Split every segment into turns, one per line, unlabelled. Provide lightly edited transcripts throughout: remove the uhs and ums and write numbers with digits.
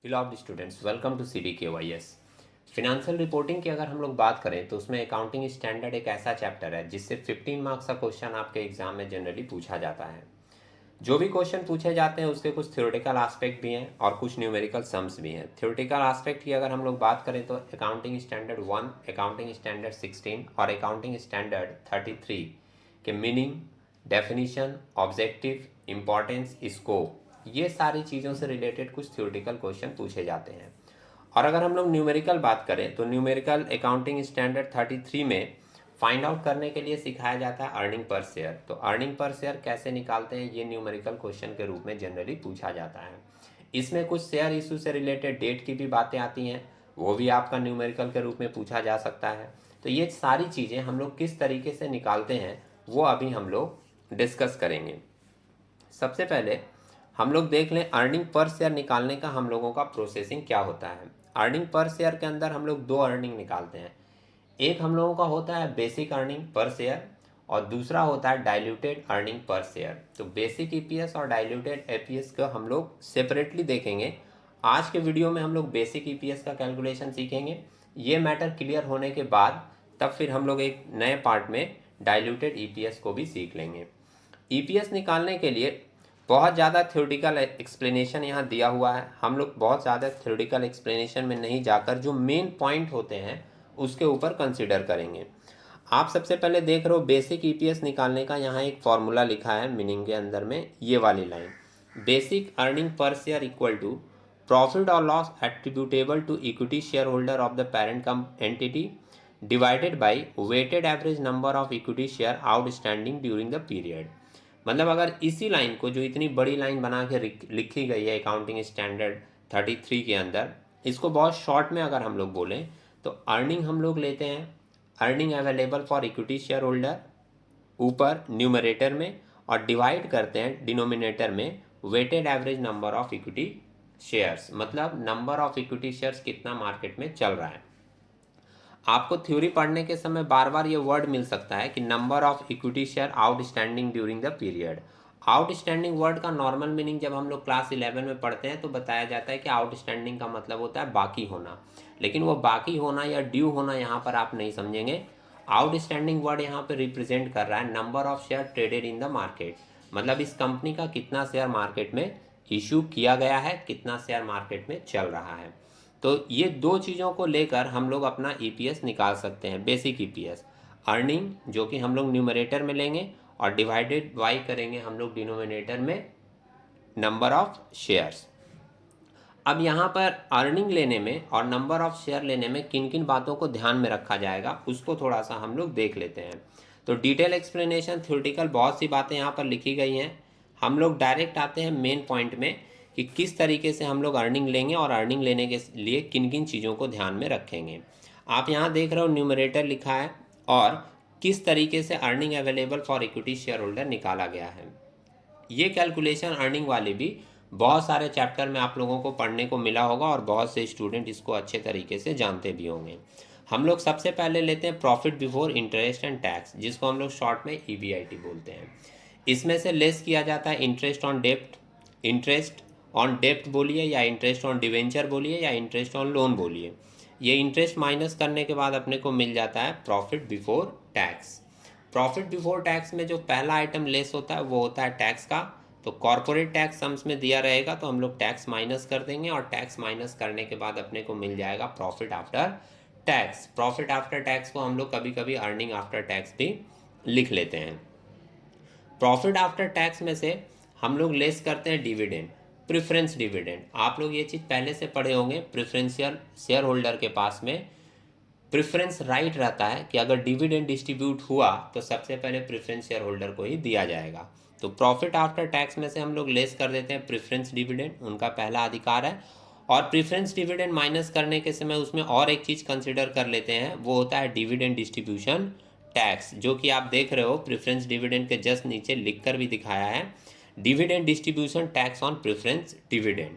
बिलॉव्ड students, welcome to CDKYS। Financial reporting की अगर हम लोग बात करें तो उसमें अकाउंटिंग स्टैंडर्ड एक ऐसा चैप्टर है जिससे 15 मार्क्स का क्वेश्चन आपके एग्जाम में जनरली पूछा जाता है। जो भी क्वेश्चन पूछे जाते हैं उसके कुछ थ्योरेटिकल एस्पेक्ट भी हैं और कुछ न्यूमेरिकल सम्स भी हैं। थ्योरेटिकल एस्पेक्ट की अगर हम लोग बात करें तो अकाउंटिंग स्टैंडर्ड 1, अकाउंटिंग स्टैंडर्ड 16 और अकाउंटिंग स्टैंडर्ड 33 के meaning, definition, objective, importance, scope, ये सारी चीज़ों से रिलेटेड कुछ थ्योरेटिकल क्वेश्चन पूछे जाते हैं। और अगर हम लोग न्यूमेरिकल बात करें तो न्यूमेरिकल अकाउंटिंग स्टैंडर्ड 33 में फाइंड आउट करने के लिए सिखाया जाता है अर्निंग पर शेयर। तो अर्निंग पर शेयर कैसे निकालते हैं ये न्यूमेरिकल क्वेश्चन के रूप में जनरली पूछा जाता है। इसमें कुछ शेयर इशू से रिलेटेड डेट की भी बातें आती हैं, वो भी आपका न्यूमेरिकल के रूप में पूछा जा सकता है। तो ये सारी चीज़ें हम लोग किस तरीके से निकालते हैं वो अभी हम लोग डिस्कस करेंगे। सबसे पहले हम लोग देख लें अर्निंग पर शेयर निकालने का हम लोगों का प्रोसेसिंग क्या होता है। अर्निंग पर शेयर के अंदर हम लोग दो अर्निंग निकालते हैं। एक हम लोगों का होता है बेसिक अर्निंग पर शेयर और दूसरा होता है डाइल्यूटेड अर्निंग पर शेयर। तो बेसिक ईपीएस और डाइल्यूटेड एपीएस का हम लोग सेपरेटली देखेंगे। आज के वीडियो में हम लोग बेसिक ईपीएस का कैलकुलेशन सीखेंगे। ये मैटर क्लियर होने के बाद तब फिर हम लोग एक नए पार्ट में डाइल्यूटेड ईपीएस को भी सीख लेंगे। ईपीएस निकालने के लिए बहुत ज़्यादा थ्योरेटिकल एक्सप्लेनेशन यहाँ दिया हुआ है। हम लोग बहुत ज़्यादा थ्योरेटिकल एक्सप्लेनेशन में नहीं जाकर जो मेन पॉइंट होते हैं उसके ऊपर कंसिडर करेंगे। आप सबसे पहले देख रहे हो बेसिक ईपीएस निकालने का यहाँ एक फॉर्मूला लिखा है मीनिंग के अंदर में, ये वाली line, basic earning per share equal to profit और loss attributable to equity share holder of the parent entity divided by weighted average number of equity share outstanding during the period. मतलब अगर इसी line को, जो इतनी बड़ी line बना के लिखी गई है अकाउंटिंग स्टैंडर्ड 33 के अंदर, इसको बहुत शॉर्ट में अगर हम लोग बोलें तो अर्निंग हम लोग लेते हैं earning available for equity share holder ऊपर न्यूमरेटर में और डिवाइड करते हैं डिनोमिनेटर में weighted average number of equity shares, मतलब नंबर ऑफ इक्विटी शेयर्स कितना मार्केट में चल रहा है। आपको थ्योरी पढ़ने के समय बार बार ये वर्ड मिल सकता है कि number of equity share outstanding during the period. Outstanding word का नॉर्मल मीनिंग जब हम लोग क्लास 11 में पढ़ते हैं तो बताया जाता है कि आउटस्टैंडिंग का मतलब होता है बाकी होना, लेकिन वो बाकी होना या ड्यू होना यहाँ पर आप नहीं समझेंगे। आउटस्टैंडिंग वर्ड यहाँ पर रिप्रेजेंट कर रहा है number of share traded in the market, मतलब इस कंपनी का कितना शेयर मार्केट में इशू किया गया है, कितना शेयर मार्केट में चल रहा है। तो ये दो चीज़ों को लेकर हम लोग अपना ईपीएस निकाल सकते हैं। बेसिक ईपीएस अर्निंग जो कि हम लोग न्यूमरेटर में लेंगे और डिवाइडेड बाई करेंगे हम लोग डिनोमिनेटर में नंबर ऑफ शेयर्स। अब यहाँ पर अर्निंग लेने में और नंबर ऑफ शेयर लेने में किन किन बातों को ध्यान में रखा जाएगा उसको थोड़ा सा हम लोग देख लेते हैं। तो डिटेल एक्सप्लेनेशन थ्योरेटिकल बहुत सी बातें यहाँ पर लिखी गई हैं। हम लोग डायरेक्ट आते हैं मेन पॉइंट में कि किस तरीके से हम लोग अर्निंग लेंगे और अर्निंग लेने के लिए किन किन चीज़ों को ध्यान में रखेंगे। आप यहाँ देख रहे हो न्यूमरेटर लिखा है और किस तरीके से earning available for equity share holder निकाला गया है। ये कैलकुलेशन अर्निंग वाली भी बहुत सारे चैप्टर में आप लोगों को पढ़ने को मिला होगा और बहुत से स्टूडेंट इसको अच्छे तरीके से जानते भी होंगे। हम लोग सबसे पहले लेते हैं profit before interest and tax, जिसको हम लोग शॉर्ट में EBIT बोलते हैं। इसमें से लेस किया जाता है interest on dept, interest on डेप्ट बोलिए या इंटरेस्ट ऑन डिवेंचर बोलिए या इंटरेस्ट ऑन लोन बोलिए। ये इंटरेस्ट माइनस करने के बाद अपने को मिल जाता है profit before tax. Profit before tax में जो पहला आइटम लेस होता है वो होता है टैक्स का। तो कॉर्पोरेट टैक्स सम्स में दिया रहेगा तो हम लोग टैक्स माइनस कर देंगे और टैक्स माइनस करने के बाद अपने को मिल जाएगा profit after tax. Profit after tax को हम लोग कभी कभी अर्निंग आफ्टर टैक्स भी लिख लेते हैं। प्रॉफिट आफ्टर टैक्स में से हम लोग लेस करते हैं डिविडेंड, प्रेफरेंस डिविडेंड। आप लोग ये चीज़ पहले से पढ़े होंगे, प्रेफरेंशियल शेयर होल्डर के पास में प्रेफरेंस राइट रहता है कि अगर डिविडेंड डिस्ट्रीब्यूट हुआ तो सबसे पहले प्रेफरेंस शेयर होल्डर को ही दिया जाएगा। तो प्रॉफिट आफ्टर टैक्स में से हम लोग लेस कर देते हैं प्रेफरेंस डिविडेंड, उनका पहला अधिकार है। और प्रेफरेंस डिविडेंड माइनस करने के समय उसमें और एक चीज़ कंसिडर कर लेते हैं, वो होता है डिविडेंड डिस्ट्रीब्यूशन टैक्स, जो कि आप देख रहे हो प्रेफरेंस डिविडेंड के जस्ट नीचे लिख कर भी दिखाया है, dividend distribution tax on preference dividend.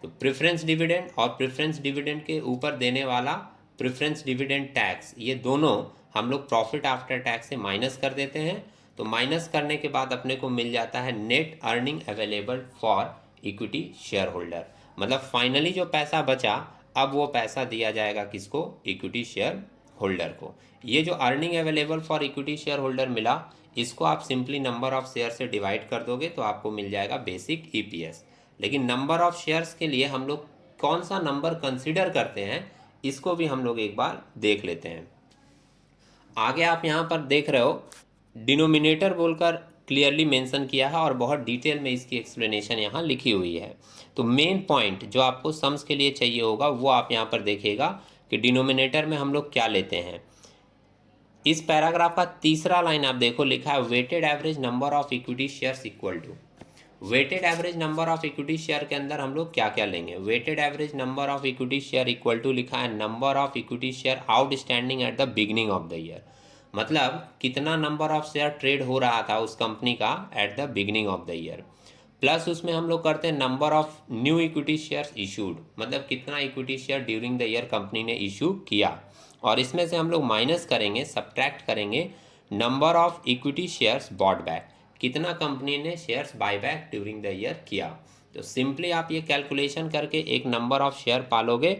तो प्रेफरेंस डिविडेंड और प्रेफरेंस डिविडेंड के ऊपर देने वाला प्रेफरेंस डिविडेंड टैक्स, ये दोनों हम लोग प्रॉफिट आफ्टर टैक्स से माइनस कर देते हैं। तो माइनस करने के बाद अपने को मिल जाता है net earning available for equity share holder. मतलब फाइनली जो पैसा बचा अब वो पैसा दिया जाएगा किसको, इक्विटी शेयर होल्डर को। ये जो earning available for equity share holder मिला, इसको आप सिंपली नंबर ऑफ शेयर से डिवाइड कर दोगे तो आपको मिल जाएगा बेसिक ईपीएस। लेकिन नंबर ऑफ शेयर्स के लिए हम लोग कौन सा नंबर कंसीडर करते हैं इसको भी हम लोग एक बार देख लेते हैं। आगे आप यहाँ पर देख रहे हो डिनोमिनेटर बोलकर क्लियरली मेंशन किया है और बहुत डिटेल में इसकी एक्सप्लेनेशन यहाँ लिखी हुई है। तो मेन पॉइंट जो आपको सम्स के लिए चाहिए होगा वो आप यहाँ पर देखिएगा कि डिनोमिनेटर में हम लोग क्या लेते हैं। इस पैराग्राफ का तीसरा लाइन आप देखो, लिखा है weighted average number of equity shares equal to. Weighted average number of equity share के अंदर हम लोग क्या क्या लेंगे, weighted average number of equity share equal to लिखा है number of equity share outstanding at the beginning of the year. मतलब कितना नंबर ऑफ शेयर ट्रेड हो रहा था उस कंपनी का eight the beginning of the year, plus उसमें हम लोग करते हैं number of new equity shares issued, मतलब कितना equity share during the year company ने इशू किया, और इसमें से हम लोग माइनस करेंगे, सब्ट्रैक्ट करेंगे number of equity shares bought back, कितना कंपनी ने shares buy back during the year किया। तो सिंपली आप ये कैलकुलेशन करके एक नंबर ऑफ शेयर पालोगे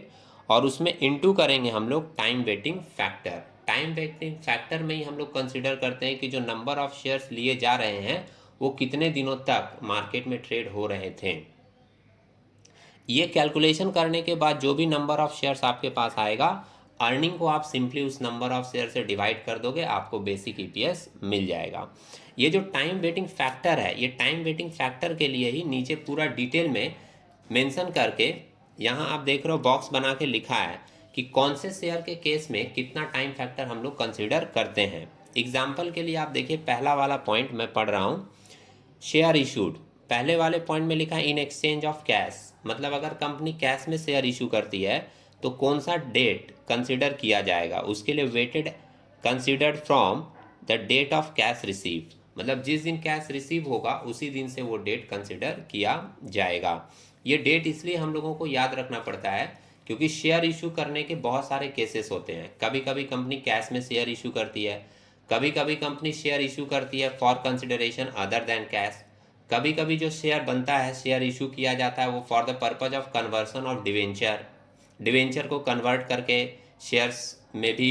और उसमें इनटू करेंगे हम लोग time waiting factor. Time waiting factor में ही हम लोग कंसिडर करते हैं कि जो नंबर ऑफ शेयर्स लिए जा रहे हैं वो कितने दिनों तक मार्केट में ट्रेड हो रहे थे। ये कैलकुलेशन करने के बाद जो भी नंबर ऑफ शेयर्स आपके पास आएगा, अर्निंग को आप सिंपली उस नंबर ऑफ शेयर से डिवाइड कर दोगे, आपको बेसिक ईपीएस मिल जाएगा। ये जो टाइम वेटिंग फैक्टर है, ये टाइम वेटिंग फैक्टर के लिए ही नीचे पूरा डिटेल में मेंशन करके यहाँ आप देख रहे हो बॉक्स बना के लिखा है कि कौन से शेयर के केस में कितना टाइम फैक्टर हम लोग कंसिडर करते हैं। एग्जाम्पल के लिए आप देखिए पहला वाला पॉइंट मैं पढ़ रहा हूँ, शेयर इशूड। पहले वाले पॉइंट में लिखा है इन एक्सचेंज ऑफ कैश, मतलब अगर कंपनी कैश में शेयर इशू करती है तो कौन सा डेट कंसिडर किया जाएगा, उसके लिए weighted considered from the date of cash receive, मतलब जिस दिन कैश रिसीव होगा उसी दिन से वो डेट कंसिडर किया जाएगा। ये डेट इसलिए हम लोगों को याद रखना पड़ता है क्योंकि शेयर इशू करने के बहुत सारे केसेस होते हैं। कभी कभी कंपनी कैश में शेयर इशू करती है, कभी कभी कंपनी शेयर इशू करती है for consideration other than cash, कभी कभी जो शेयर बनता है, शेयर इशू किया जाता है वो for the purpose of conversion of debenture, debenture को कन्वर्ट करके शेयर्स में भी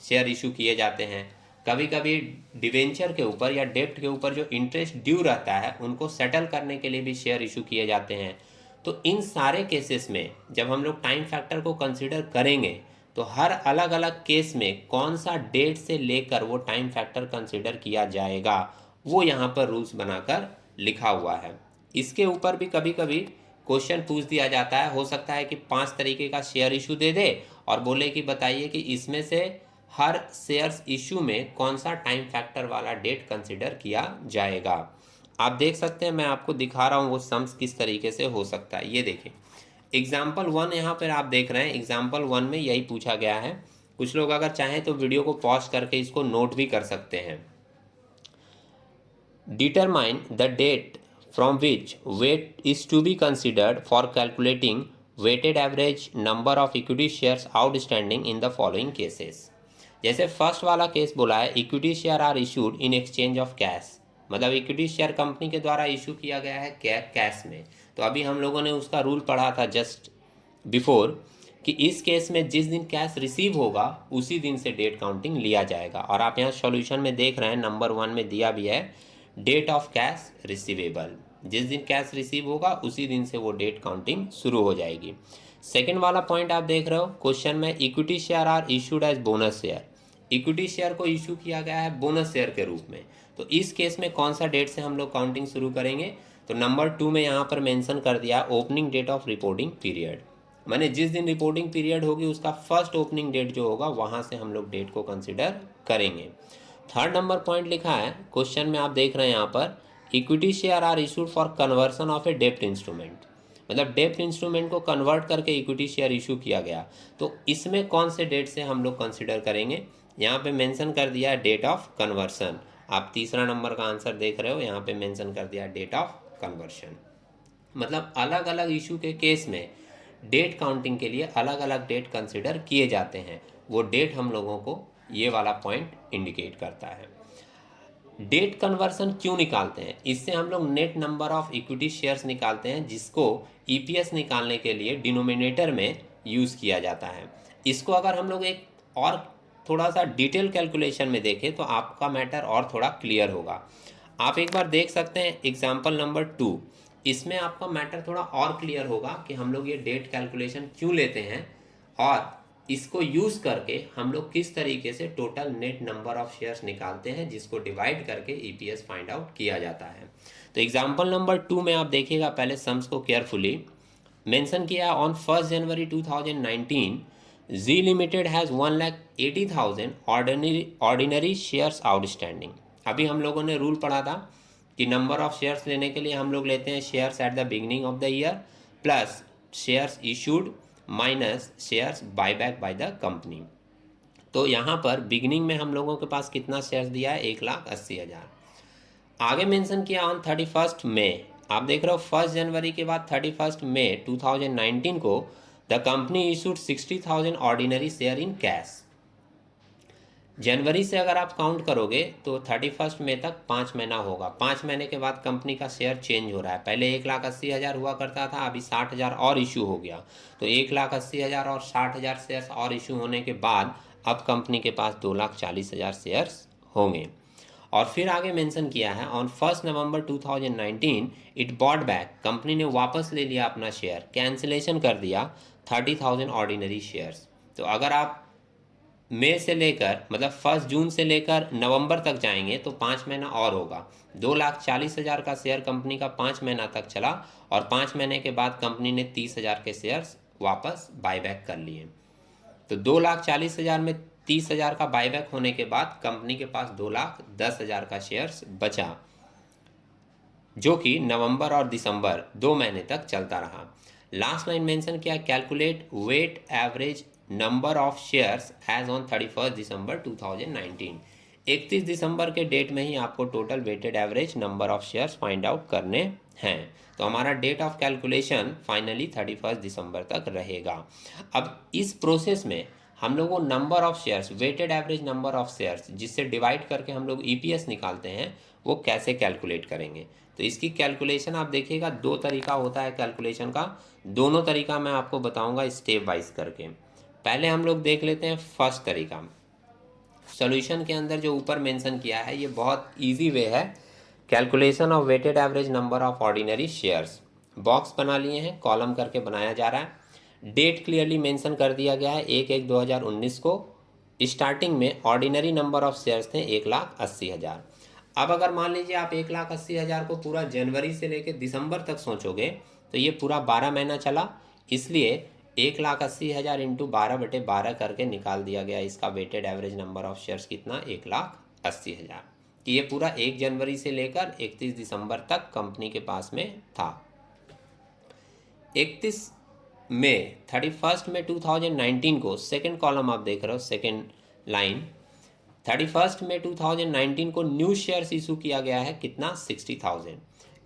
शेयर इशू किए जाते हैं। कभी कभी डिवेंचर के ऊपर या डेप्ट के ऊपर जो इंटरेस्ट ड्यू रहता है उनको सेटल करने के लिए भी शेयर इशू किए जाते हैं। तो इन सारे केसेस में जब हम लोग टाइम फैक्टर को कंसिडर करेंगे तो हर अलग अलग केस में कौन सा डेट से लेकर वो टाइम फैक्टर कंसिडर किया जाएगा वो यहाँ पर रूल्स बनाकर लिखा हुआ है। इसके ऊपर भी कभी कभी क्वेश्चन पूछ दिया जाता है, हो सकता है कि 5 तरीके का शेयर इशू दे दे और बोले कि बताइए कि इसमें से हर शेयर्स इशू में कौन सा टाइम फैक्टर वाला डेट कंसिडर किया जाएगा। आप देख सकते हैं, मैं आपको दिखा रहा हूँ वो सम्स किस तरीके से हो सकता है। ये देखिए एग्जाम्पल 1 यहाँ पर आप देख रहे हैं, एग्जाम्पल 1 में यही पूछा गया है। कुछ लोग अगर चाहें तो वीडियो को पॉज करके इसको नोट भी कर सकते हैं। Determine the date from which weight is to be considered for calculating weighted average number of equity shares outstanding in the following cases। जैसे फर्स्ट वाला केस बोला है equity share are issued in exchange of cash, मतलब equity share company के द्वारा issue किया गया है कैश में। तो अभी हम लोगों ने उसका रूल पढ़ा था जस्ट बिफोर कि इस केस में जिस दिन कैश रिसीव होगा उसी दिन से डेट काउंटिंग लिया जाएगा। और आप यहाँ सॉल्यूशन में देख रहे हैं नंबर 1 में दिया भी है डेट ऑफ कैश रिसीवेबल, जिस दिन कैश रिसीव होगा उसी दिन से वो डेट काउंटिंग शुरू हो जाएगी। सेकंड वाला पॉइंट आप देख रहे हो क्वेश्चन में equity share are issued as bonus share, equity share को इशू किया गया है बोनस शेयर के रूप में। तो इस केस में कौन सा डेट से हम लोग काउंटिंग शुरू करेंगे, तो नंबर 2 में यहाँ पर मेंशन कर दिया opening date of reporting period, माने जिस दिन रिपोर्टिंग पीरियड होगी उसका फर्स्ट ओपनिंग डेट जो होगा वहाँ से हम लोग डेट को कंसिडर करेंगे। थर्ड नंबर पॉइंट लिखा है क्वेश्चन में, आप देख रहे हैं यहाँ पर equity share are issued for conversion of a डेप्ट इंस्ट्रूमेंट, मतलब डेप्ट इंस्ट्रूमेंट को कन्वर्ट करके इक्विटी शेयर इशू किया गया। तो इसमें कौन से डेट से हम लोग कंसिडर करेंगे, यहाँ पे मेंशन कर दिया है डेट ऑफ कन्वर्सन। आप तीसरा नंबर का आंसर देख रहे हो, यहाँ पे मेंशन कर दिया डेट ऑफ कन्वर्शन। मतलब अलग अलग इशू के केस में डेट काउंटिंग के लिए अलग अलग डेट कंसिडर किए जाते हैं, वो डेट हम लोगों को ये वाला पॉइंट इंडिकेट करता है। डेट कन्वर्सन क्यों निकालते हैं? इससे हम लोग net number of equity shares निकालते हैं, जिसको ईपीएस निकालने के लिए डिनोमिनेटर में यूज़ किया जाता है। इसको अगर हम लोग एक और थोड़ा सा डिटेल कैलकुलेशन में देखें तो आपका मैटर और थोड़ा क्लियर होगा। आप एक बार देख सकते हैं एग्जाम्पल नंबर 2, इसमें आपका मैटर थोड़ा और क्लियर होगा कि हम लोग ये डेट कैलकुलेशन क्यों लेते हैं और इसको यूज़ करके हम लोग किस तरीके से total net number of shares निकालते हैं, जिसको डिवाइड करके ईपीएस फाइंड आउट किया जाता है। तो एग्जाम्पल नंबर 2 में आप देखिएगा, पहले सम्स को केयरफुली मेंशन किया। On 1 January 2019 G limited has 1,80,000 ordinary shares outstanding. अभी हम लोगों ने रूल पढ़ा था कि नंबर ऑफ शेयर्स लेने के लिए हम लोग लेते हैं shares at the beginning of the year plus shares issued minus shares buyback by the company. तो यहाँ पर बिगिनिंग में हम लोगों के पास कितना शेयर्स दिया है? 1,80,000। आगे मेंशन किया ऑन 31 मई, आप देख रहे हो 1 जनवरी के बाद 31 मई 2019 को the company issued 60,000 ordinary share in cash. जनवरी से अगर आप काउंट करोगे तो 31 मई तक 5 महीना होगा। 5 महीने के बाद कंपनी का शेयर चेंज हो रहा है। पहले 1,80,000 हुआ करता था, अभी 60,000 और इशू हो गया। तो 1,80,000 और 60,000 शेयर्स और इशू होने के बाद अब कंपनी के पास 2,40,000 शेयर्स होंगे। और फिर आगे मेंशन किया है on 1 November 2019 it bought back, company ने वापस ले लिया अपना शेयर, कैंसिलेशन कर दिया 30,000 ऑर्डिनरी शेयर्स। तो अगर आप मई से लेकर मतलब 1 जून से लेकर नवंबर तक जाएंगे तो 5 महीना और होगा। 2,40,000 का शेयर कंपनी का 5 महीना तक चला और 5 महीने के बाद कंपनी ने 30,000 के शेयर्स वापस बायबैक कर लिए। तो 2,40,000 में 30,000 का बायबैक होने के बाद कंपनी के पास 2,10,000 का शेयर्स बचा, जो कि नवंबर और दिसंबर 2 महीने तक चलता रहा। लास्ट लाइन मेंशन किया, calculate weight average number of shares as on 31 December 2019। 31 दिसंबर के डेट में ही आपको total weighted average number of shares find out करने हैं। तो हमारा डेट ऑफ कैलकुलेशन फाइनली 31 दिसंबर तक रहेगा। अब इस प्रोसेस में हम लोग को number of shares, weighted average number of shares, जिससे डिवाइड करके हम लोग ईपीएस निकालते हैं, वो कैसे कैलकुलेट करेंगे। तो इसकी कैलकुलेशन आप देखिएगा, 2 तरीका होता है कैलकुलेशन का। दोनों तरीका मैं आपको बताऊंगा स्टेप वाइज करके। पहले हम लोग देख लेते हैं फर्स्ट तरीका। सॉल्यूशन के अंदर जो ऊपर मेंशन किया है ये बहुत इजी वे है, calculation of weighted average number of ordinary shares. Box बना लिए हैं, कॉलम करके बनाया जा रहा है। डेट क्लियरली मेंशन कर दिया गया है 1/1/2019 को। स्टार्टिंग में ऑर्डिनरी नंबर ऑफ शेयर्स थे 1,80,000। अब अगर मान लीजिए आप 1,80,000 को पूरा जनवरी से लेकर दिसंबर तक सोचोगे तो ये पूरा 12 महीना चला, इसलिए 1,80,000 इंटू 12/12 करके निकाल दिया गया इसका weighted average number of shares कितना? 1,80,000। कि ये पूरा 1 जनवरी से लेकर 31 दिसंबर तक कंपनी के पास में था। 31 मई 31 मई 2019 को सेकेंड कॉलम आप देख रहे हो, सेकेंड लाइन, 31 मई 2019 को न्यू शेयर्स इशू किया गया है कितना? 60,000।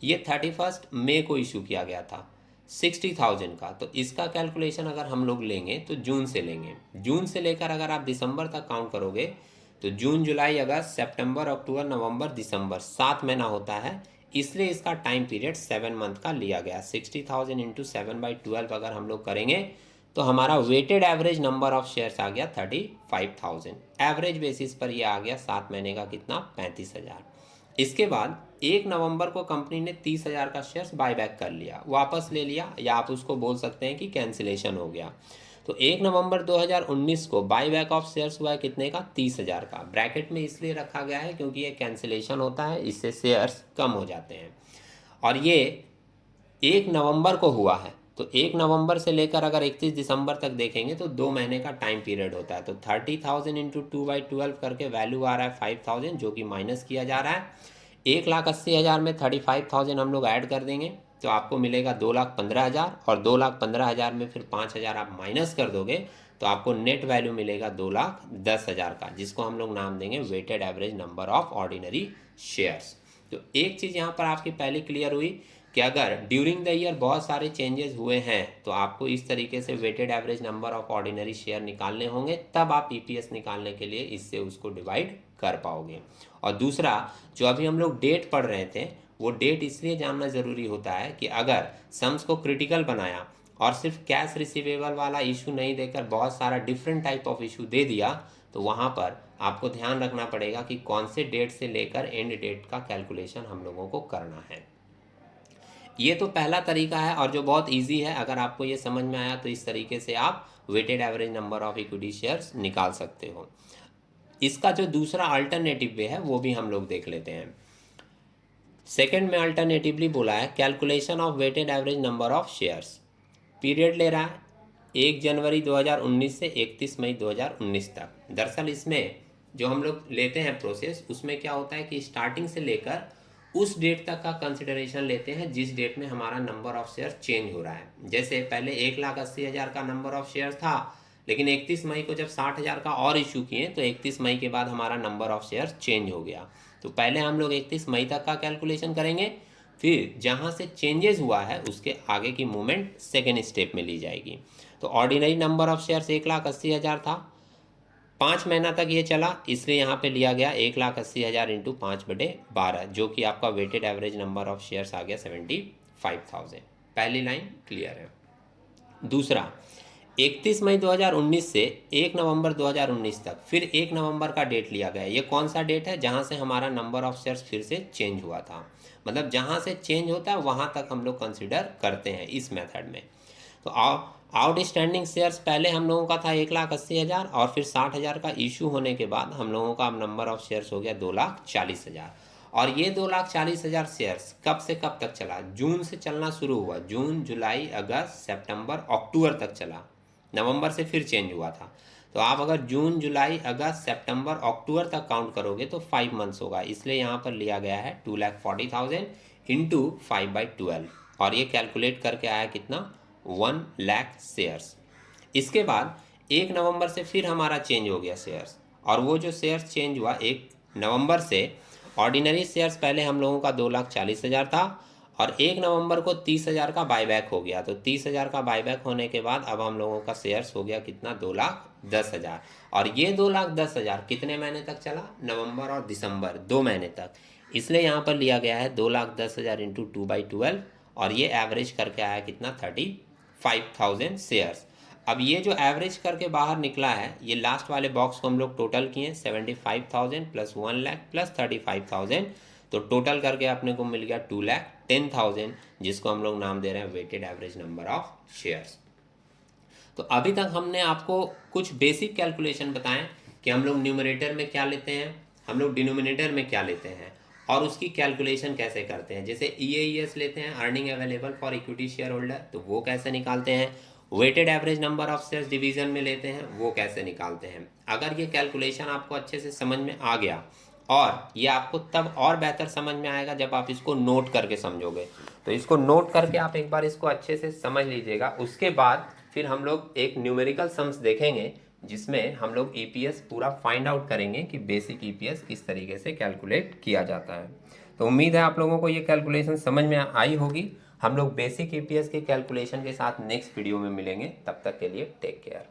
ये 31 मई को इशू किया गया था 60,000 का। तो इसका कैलकुलेशन अगर हम लोग लेंगे तो जून से लेंगे। जून से लेकर अगर आप दिसंबर तक काउंट करोगे तो जून, जुलाई, अगस्त, सितंबर, अक्टूबर, नवंबर, दिसंबर 7 महीना होता है, इसलिए इसका टाइम पीरियड 7 मंथ का लिया गया। 60,000 इंटू 7/12 अगर हम लोग करेंगे तो हमारा weighted average number of shares आ गया 35,000। एवरेज बेसिस पर ये आ गया 7 महीने का कितना? 35,000। इसके बाद 1 नवंबर को कंपनी ने 30,000 का शेयर्स बायबैक कर लिया, वापस ले लिया, या आप उसको बोल सकते हैं कि कैंसिलेशन हो गया। तो 1 नवंबर 2019 को बायबैक ऑफ शेयर्स हुआ है कितने का? 30,000 का। ब्रैकेट में इसलिए रखा गया है क्योंकि ये कैंसिलेशन होता है, इससे शेयर्स कम हो जाते हैं। और ये 1 नवंबर को हुआ है, तो 1 नवंबर से लेकर अगर 31 दिसंबर तक देखेंगे तो 2 महीने का टाइम पीरियड होता है। तो 30,000 इंटू 2/12 करके वैल्यू आ रहा है 5,000, जो कि माइनस किया जा रहा है। 1,80,000 में 35,000 हम लोग ऐड कर देंगे तो आपको मिलेगा 2,15,000, और 2,15,000 में फिर 5,000 आप माइनस कर दोगे तो आपको नेट वैल्यू मिलेगा 2,10,000 का, जिसको हम लोग नाम देंगे weighted average number of ordinary shares. तो एक चीज़ यहाँ पर आपकी पहले क्लियर हुई कि अगर ड्यूरिंग द ईयर बहुत सारे चेंजेस हुए हैं तो आपको इस तरीके से weighted average number of ordinary share निकालने होंगे, तब आप ईपीएस निकालने के लिए इससे उसको डिवाइड कर पाओगे। और दूसरा, जो अभी हम लोग डेट पढ़ रहे थे, वो डेट इसलिए जानना ज़रूरी होता है कि अगर सम्स को क्रिटिकल बनाया और सिर्फ कैश रिसीवेबल वाला इशू नहीं देकर बहुत सारा डिफरेंट टाइप ऑफ इशू दे दिया, तो वहाँ पर आपको ध्यान रखना पड़ेगा कि कौन से डेट से लेकर एंड डेट का कैलकुलेशन हम लोगों को करना है। ये तो पहला तरीका है और जो बहुत इजी है। अगर आपको ये समझ में आया तो इस तरीके से आप weighted average number of equity shares निकाल सकते हो। इसका जो दूसरा अल्टरनेटिव वे है वो भी हम लोग देख लेते हैं। सेकंड में अल्टरनेटिवली बोला है calculation of weighted average number of shares. Period ले रहा है 1 जनवरी 2019 से 31 मई 2019 तक। दरअसल इसमें जो हम लोग लेते हैं प्रोसेस, उसमें क्या होता है कि स्टार्टिंग से लेकर उस डेट तक का कंसिडरेशन लेते हैं जिस डेट में हमारा नंबर ऑफ शेयर चेंज हो रहा है। जैसे पहले 1,80,000 का नंबर ऑफ शेयर था, लेकिन 31 मई को जब 60,000 का और इशू किए तो 31 मई के बाद हमारा नंबर ऑफ शेयर चेंज हो गया। तो पहले हम लोग 31 मई तक का कैलकुलेशन करेंगे, फिर जहाँ से चेंजेस हुआ है उसके आगे की मूवमेंट सेकेंड स्टेप में ली जाएगी। तो ऑर्डिनरी नंबर ऑफ शेयर्स 1,80,000 था, 5 महीना तक ये चला, इसलिए यहाँ पे लिया गया 1,80,000 इंटू 5/12, जो कि आपका weighted average number of shares आ गया 75,000। पहली लाइन क्लियर है। दूसरा, 31 मई 2019 से 1 नवंबर 2019 तक फिर 1 नवंबर का डेट लिया गया। ये कौन सा डेट है? जहाँ से हमारा नंबर ऑफ शेयर्स फिर से चेंज हुआ था। मतलब जहाँ से चेंज होता है वहाँ तक हम लोग कंसिडर करते हैं इस मेथड में। तो आउटस्टैंडिंग शेयर्स पहले हम लोगों का था 1,80,000 और फिर 60,000 का इशू होने के बाद हम लोगों का अब नंबर ऑफ शेयर्स हो गया 2,40,000। और ये 2,40,000 शेयर्स कब से कब तक चला? जून से चलना शुरू हुआ। जून, जुलाई, अगस्त, सितंबर, अक्टूबर तक चला। नवंबर से फिर चेंज हुआ था। तो आप अगर जून, जुलाई, अगस्त, सितंबर, अक्टूबर तक काउंट करोगे तो 5 मंथ्स होगा। इसलिए यहाँ पर लिया गया है 2,40,000 इंटू 5/12 और ये कैलकुलेट करके आया कितना? 1 लाख शेयर्स। इसके बाद 1 नवंबर से फिर हमारा चेंज हो गया शेयर्स, और वो जो शेयर्स चेंज हुआ 1 नवंबर से, ऑर्डिनरी शेयर्स पहले हम लोगों का 2,40,000 था और 1 नवंबर को 30,000 का बाईबैक हो गया। तो 30,000 का बाईबैक होने के बाद अब हम लोगों का शेयर्स हो गया कितना? 2,10,000। और ये 2,10,000 कितने महीने तक चला? नवंबर और दिसंबर, 2 महीने तक। इसलिए यहाँ पर लिया गया है 2,10,000 इंटू 2/12 और ये एवरेज करके आया कितना? 35,000 शेयर्स। अब ये जो एवरेज करके बाहर निकला है, ये लास्ट वाले बॉक्स को हम लोग टोटल किए 75,000 प्लस 1 लाख प्लस 35,000, तो टोटल करके अपने को मिल गया 2,10,000, जिसको हम लोग नाम दे रहे हैं weighted average number of shares. तो अभी तक हमने आपको कुछ बेसिक कैलकुलेशन बताएं कि हम लोग न्यूमरेटर में क्या लेते हैं, हम लोग डिनोमिनेटर में क्या लेते हैं और उसकी कैलकुलेशन कैसे करते हैं। जैसे EAES लेते हैं, earning available for equity share holder, तो वो कैसे निकालते हैं। Weighted average number of shares division में लेते हैं, वो कैसे निकालते हैं। अगर ये कैलकुलेशन आपको अच्छे से समझ में आ गया, और ये आपको तब और बेहतर समझ में आएगा जब आप इसको नोट करके समझोगे। तो इसको नोट करके आप एक बार इसको अच्छे से समझ लीजिएगा। उसके बाद फिर हम लोग एक न्यूमेरिकल सम्स देखेंगे जिसमें हम लोग EPS पूरा फाइंड आउट करेंगे कि बेसिक EPS किस तरीके से कैलकुलेट किया जाता है। तो उम्मीद है आप लोगों को ये कैलकुलेशन समझ में आई होगी। हम लोग बेसिक EPS के कैलकुलेशन के साथ नेक्स्ट वीडियो में मिलेंगे। तब तक के लिए टेक केयर।